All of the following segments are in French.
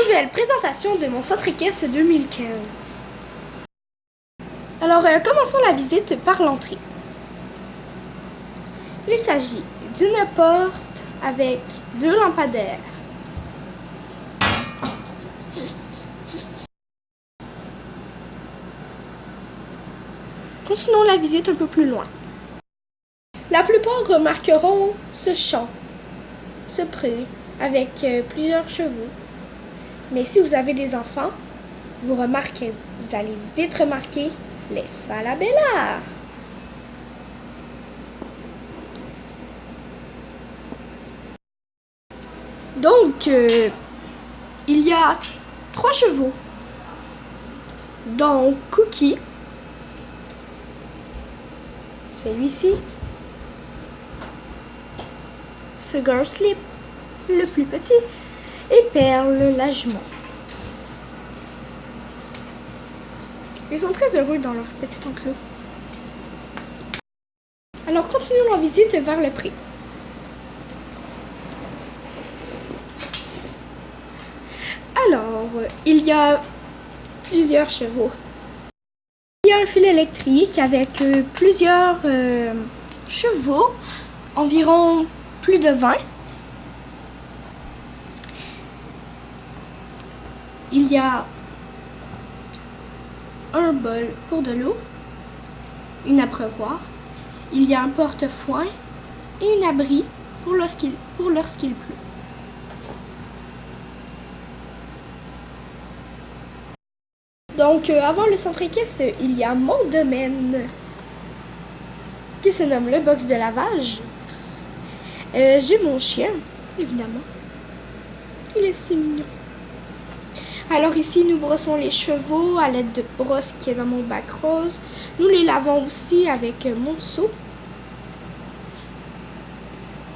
Visuelle présentation de mon centre équestre 2015. Alors, commençons la visite par l'entrée. Il s'agit d'une porte avec 2 lampadaires. Continuons la visite un peu plus loin. La plupart remarqueront ce champ, ce pré, avec plusieurs chevaux. Mais si vous avez des enfants, vous allez vite remarquer les falabella. Donc, il y a 3 chevaux, dont Cookie, celui-ci, Sugar Slip, le plus petit, et Perle, la jument. Ils sont très heureux dans leur petit enclos. Alors, continuons la visite vers le pré. Alors, il y a plusieurs chevaux. Il y a un fil électrique avec plusieurs chevaux, environ plus de 20. Il y a un bol pour de l'eau, une abreuvoir, il y a un porte-foin et un abri pour lorsqu'il pleut. Donc, avant le centre équestre, il y a mon domaine qui se nomme le box de lavage. J'ai mon chien, évidemment. Il est si mignon. Alors ici, nous brossons les chevaux à l'aide de brosse qui est dans mon bac rose. Nous les lavons aussi avec mon seau.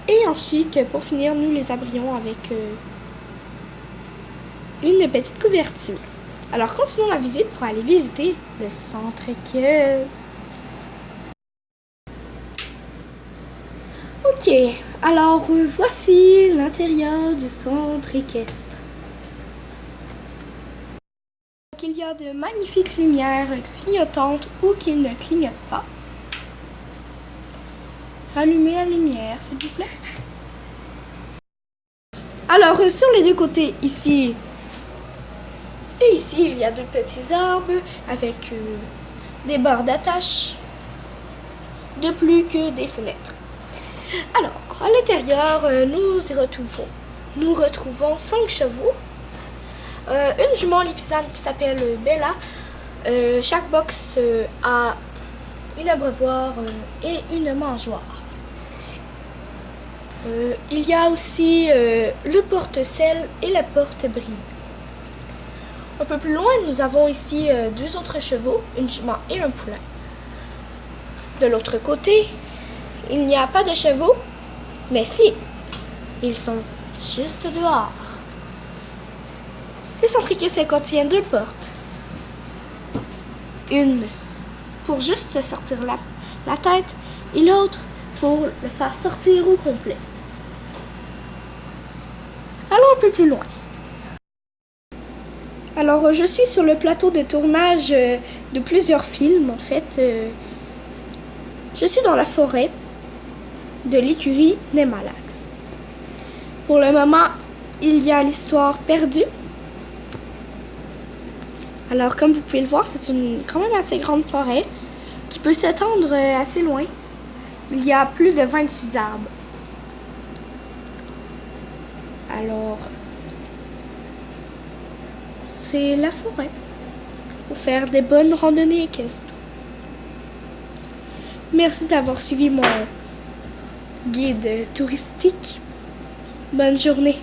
Et ensuite, pour finir, nous les abrions avec une petite couverture. Alors, continuons la visite pour aller visiter le centre équestre. Ok, alors voici l'intérieur du centre équestre. Donc, il y a de magnifiques lumières clignotantes ou qui ne clignotent pas. Allumez la lumière, s'il vous plaît. Alors, sur les deux côtés, ici et ici, il y a 2 petits arbres avec des barres d'attache, de plus que des fenêtres. Alors, à l'intérieur, nous retrouvons 5 chevaux, une jument épisane qui s'appelle Bella. Chaque box a une abreuvoir et une mangeoire. Il y a aussi le porte-selle et la porte-bride. Un peu plus loin, nous avons ici 2 autres chevaux, une jument et un poulain. De l'autre côté, il n'y a pas de chevaux, mais si, ils sont juste dehors. Le centre équestre contient 2 portes. Une pour juste sortir la tête et l'autre pour le faire sortir au complet. Allons un peu plus loin. Alors, je suis sur le plateau de tournage de plusieurs films, en fait. Je suis dans la forêt de l'écurie Nemalax. Pour le moment, il y a l'histoire perdue. Alors, comme vous pouvez le voir, c'est une quand même assez grande forêt qui peut s'étendre assez loin. Il y a plus de 26 arbres. Alors, c'est la forêt pour faire des bonnes randonnées équestres. Merci d'avoir suivi mon guide touristique. Bonne journée.